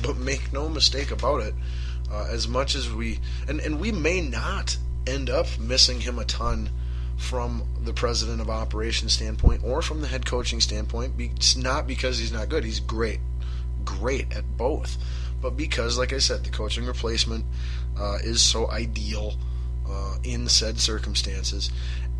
But make no mistake about it, as much as and we may not end up missing him a ton from the president of operations standpoint or from the head coaching standpoint. It's not because he's not good. He's great at both. But because, like I said, the coaching replacement is so ideal in said circumstances,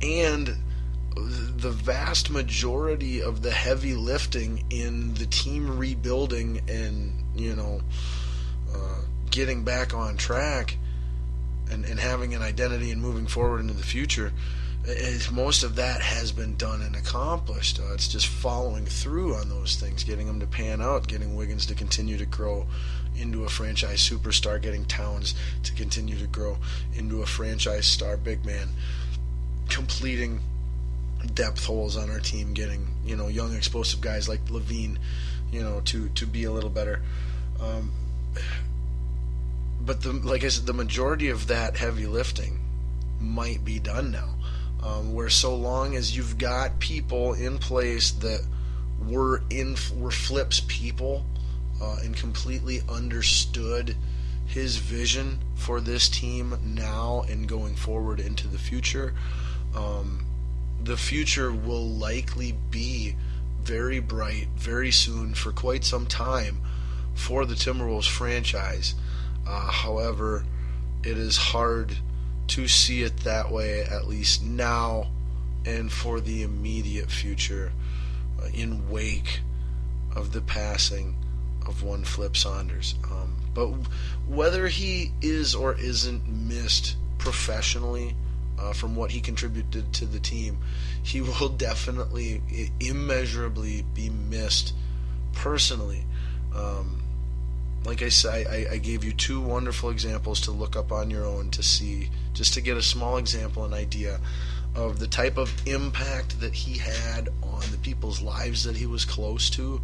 and the vast majority of the heavy lifting in the team rebuilding and getting back on track and having an identity and moving forward into the future, most of that has been done and accomplished. It's just following through on those things, getting them to pan out, getting Wiggins to continue to grow into a franchise superstar, getting Towns to continue to grow into a franchise star big man, completing depth holes on our team, getting young explosive guys like Levine to be a little better. But like I said, the majority of that heavy lifting might be done now. Where so long as you've got people in place that were Flip's people and completely understood his vision for this team now and going forward into the future, the future will likely be very bright very soon for quite some time for the Timberwolves franchise. However, it is hard to see it that way, at least now and for the immediate future, in wake of the passing of one Flip Saunders. But whether he is or isn't missed professionally from what he contributed to the team, he will definitely, immeasurably be missed personally. Like I said, I gave you two wonderful examples to look up on your own to see, just to get a small example, an idea of the type of impact that he had on the people's lives that he was close to,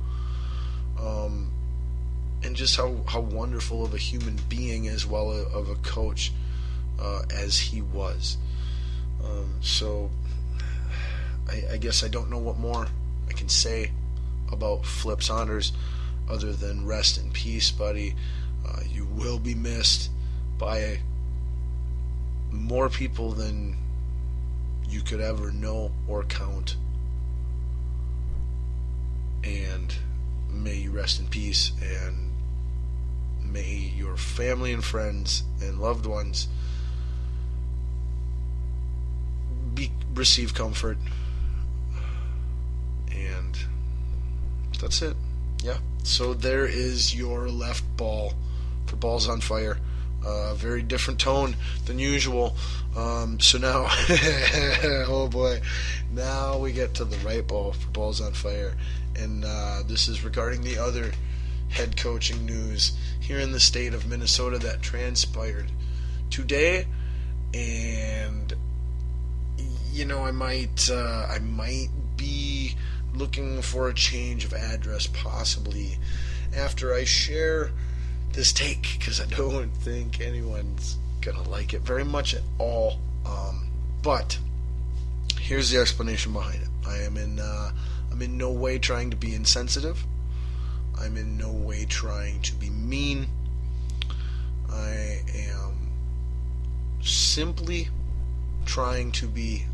and just how wonderful of a human being as well of a coach as he was. So I guess I don't know what more I can say about Flip Saunders other than rest in peace, buddy. You will be missed by more people than you could ever know or count. And may you rest in peace, and may your family and friends and loved ones receive comfort. And that's it. Yeah. So there is your left ball for Balls on Fire. Very different tone than usual. So now, oh boy, now we get to the right ball for Balls on Fire. And this is regarding the other head coaching news here in the state of Minnesota that transpired today. And, I might be looking for a change of address possibly after I share this take, because I don't think anyone's gonna like it very much at all. But here's the explanation behind it. I'm in no way trying to be insensitive. I'm in no way trying to be mean. I am simply trying to be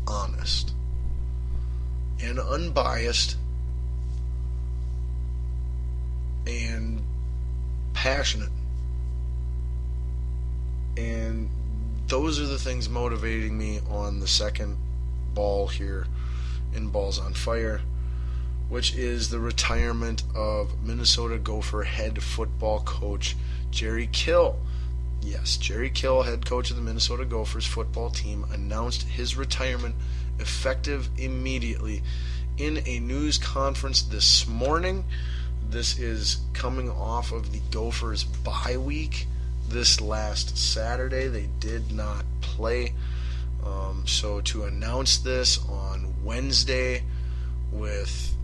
honest and unbiased and passionate. And those are the things motivating me on the second ball here in Balls on Fire, which is the retirement of Minnesota Gopher head football coach Jerry Kill. Yes, Jerry Kill, head coach of the Minnesota Gophers football team, announced his retirement effective immediately in a news conference this morning. This is coming off of the Gophers' bye week. This last Saturday, they did not play. So to announce this on Wednesday with,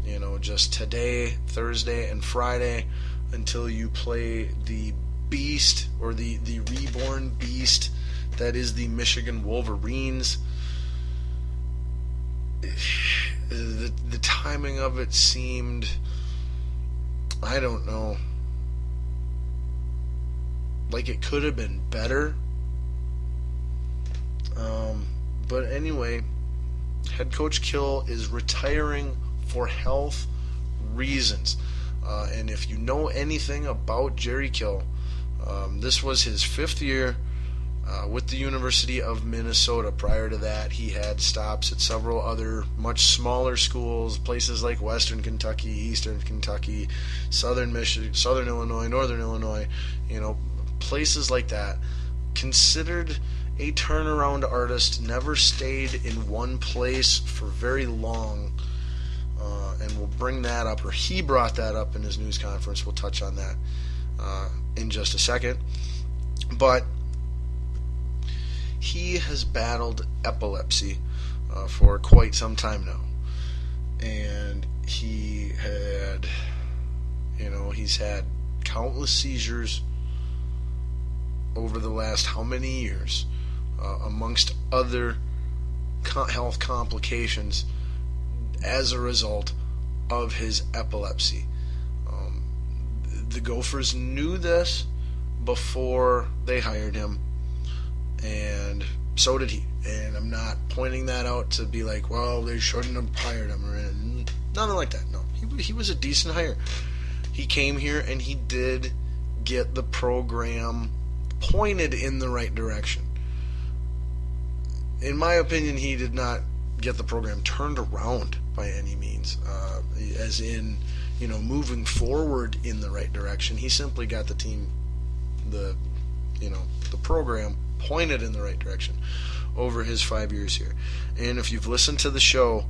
just today, Thursday, and Friday, until you play the beast, or the reborn beast that is the Michigan Wolverines, the timing of it seemed, I don't know, like it could have been better. But anyway, head coach Kill is retiring for health reasons. And if you know anything about Jerry Kill, this was his 5th year with the University of Minnesota. Prior to that, he had stops at several other much smaller schools, places like Western Kentucky, Eastern Kentucky, Southern Michigan, Southern Illinois, Northern Illinois, places like that. Considered a turnaround artist, never stayed in one place for very long, and we'll bring that up, or he brought that up in his news conference. We'll touch on that in just a second. But he has battled epilepsy for quite some time now, and he's had countless seizures over the last how many years, amongst other health complications as a result of his epilepsy. The Gophers knew this before they hired him, and so did he. And I'm not pointing that out to be like, well, they shouldn't have hired him, or nothing like that. No, he was a decent hire. He came here and he did get the program pointed in the right direction. In my opinion, he did not get the program turned around by any means, as in, moving forward in the right direction. He simply got the team, the program pointed in the right direction over his 5 years here. And if you've listened to the show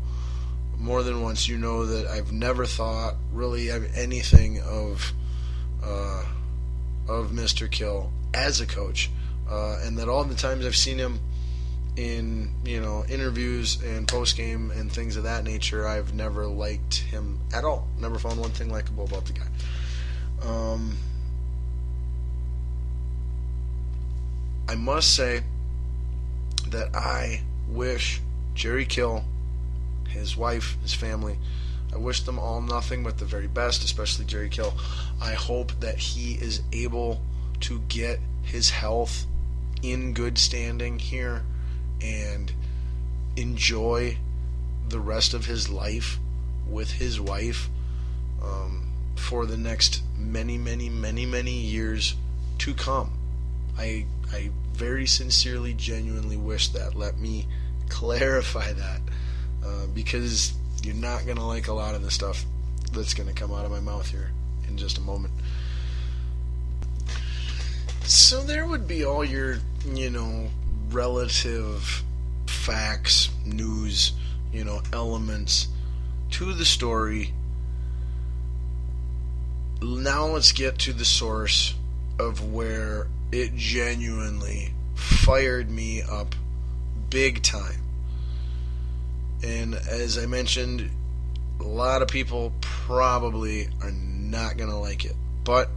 more than once, you know that I've never thought really anything of Mr. Kill as a coach, and that all the times I've seen him in interviews and post game and things of that nature, I've never liked him at all. Never found one thing likable about the guy. I must say that I wish Jerry Kill, his wife, his family, I wish them all nothing but the very best, especially Jerry Kill. I hope that he is able to get his health in good standing here and enjoy the rest of his life with his wife for the next many, many, many, many years to come. I very sincerely, genuinely wish that. Let me clarify that, because you're not going to like a lot of the stuff that's going to come out of my mouth here in just a moment. So there would be all your, relative facts, news, elements to the story. Now let's get to the source of where it genuinely fired me up big time. And as I mentioned, a lot of people probably are not going to like it, but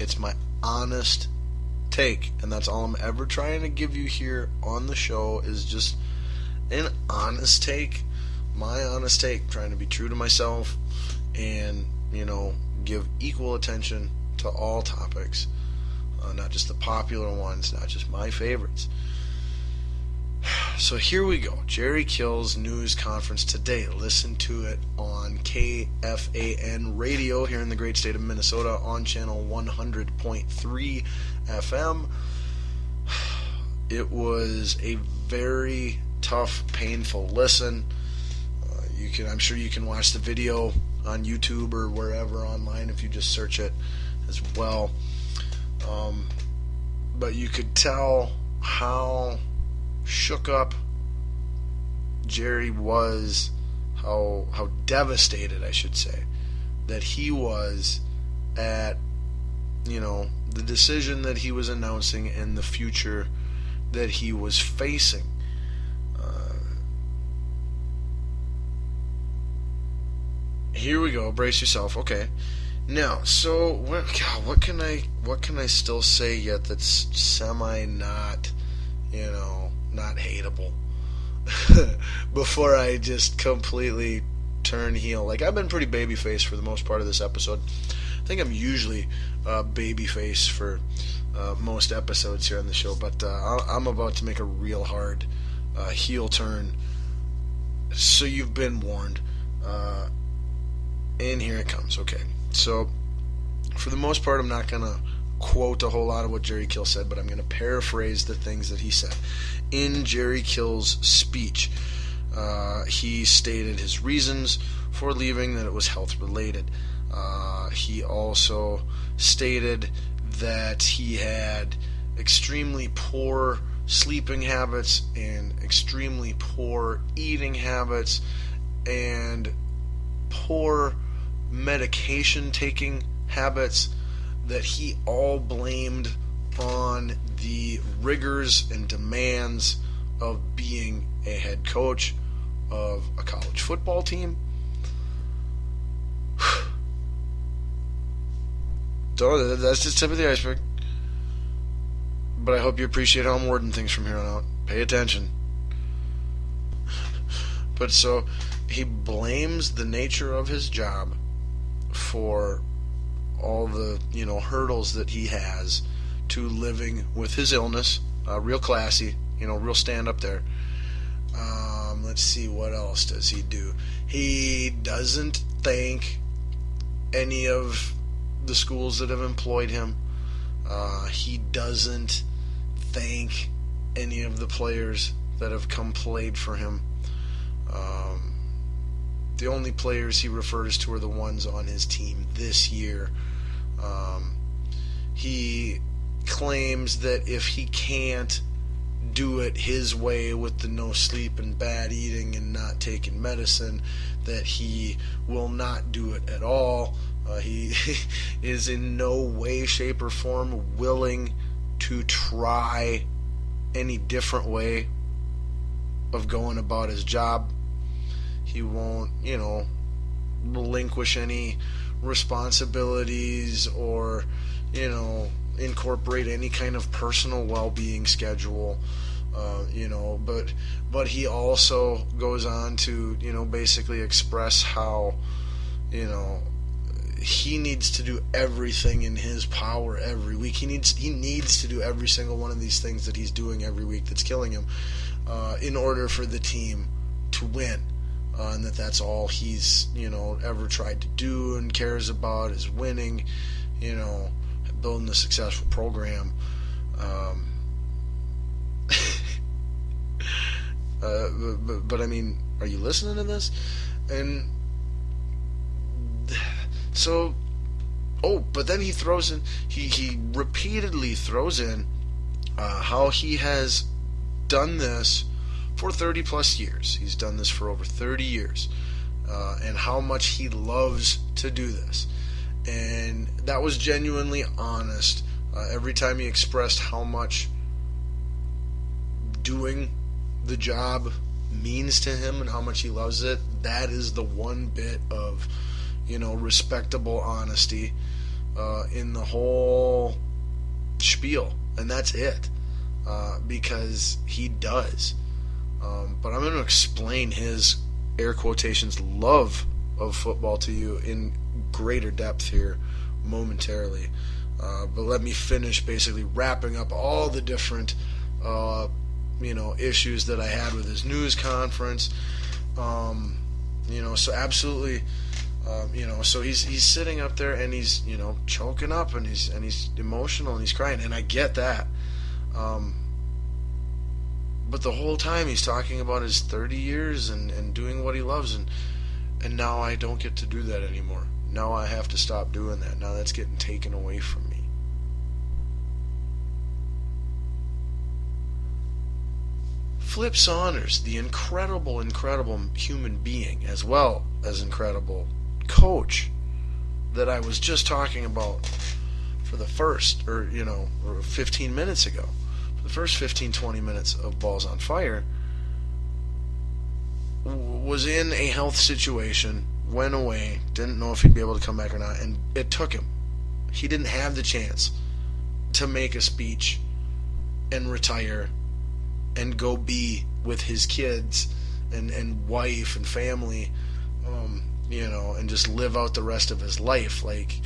it's my honest take, and that's all I'm ever trying to give you here on the show, is just an honest take, my honest take, trying to be true to myself and, give equal attention to all topics, not just the popular ones, not just my favorites. So here we go. Jerry Kill's news conference today. Listen to it on KFAN radio here in the great state of Minnesota on channel 100.3 FM. It was a very tough, painful listen. I'm sure you can watch the video on YouTube or wherever online if you just search it as well. But you could tell how shook up Jerry was, how devastated, I should say, that he was at, the decision that he was announcing and the future that he was facing. Here we go. Brace yourself. Okay. Now, so what can I still say yet that's semi not hateable before I just completely turn heel? Like, I've been pretty babyface for the most part of this episode. think I'm usually babyface for most episodes here on the show, but I'm about to make a real hard heel turn. So you've been warned. And here it comes. Okay. So for the most part, I'm not going to quote a whole lot of what Jerry Kill said, but I'm going to paraphrase the things that he said. In Jerry Kill's speech, he stated his reasons for leaving, that it was health related. He also stated that he had extremely poor sleeping habits and extremely poor eating habits and poor medication taking habits, that he all blamed on the rigors and demands of being a head coach of a college football team. That's just tip of the iceberg. But I hope you appreciate how I'm wording things from here on out. Pay attention. But so he blames the nature of his job for all the hurdles that he has to living with his illness. Real classy, real stand up there. Let's see, what else does he do? He doesn't thank any of the schools that have employed him. He doesn't thank any of the players that have come played for him. The only players he refers to are the ones on his team this year. He claims that if he can't do it his way with the no sleep and bad eating and not taking medicine, that he will not do it at all. He is in no way, shape, or form willing to try any different way of going about his job. He won't, relinquish any responsibilities or, incorporate any kind of personal well-being schedule. But he also goes on to, basically express how, he needs to do everything in his power every week. He needs to do every single one of these things that he's doing every week that's killing him, in order for the team to win. And that's all he's, ever tried to do and cares about is winning, building a successful program. But I mean, are you listening to this? And so, but then he throws in, he repeatedly throws in how he has done this for 30 plus years. He's done this for over 30 years, and how much he loves to do this. And that was genuinely honest. Every time he expressed how much doing the job means to him and how much he loves it, that is the one bit of, respectable honesty in the whole spiel. And that's it, because he does. But I'm going to explain his, air quotations, love of football to you in greater depth here momentarily. But let me finish basically wrapping up all the different, issues that I had with his news conference. So absolutely, so he's sitting up there and he's, choking up and he's emotional and he's crying, and I get that. But the whole time he's talking about his 30 years and doing what he loves, and now I don't get to do that anymore. Now I have to stop doing that. Now that's getting taken away from me. Flip Saunders, the incredible human being, as well as incredible coach that I was just talking about for the first, or 15 minutes ago, for the first 15-20 minutes of Balls on Fire, was in a health situation, went away, didn't know if he'd be able to come back or not, and it took him. He didn't have the chance to make a speech and retire and go be with his kids and wife and family, and just live out the rest of his life. Like,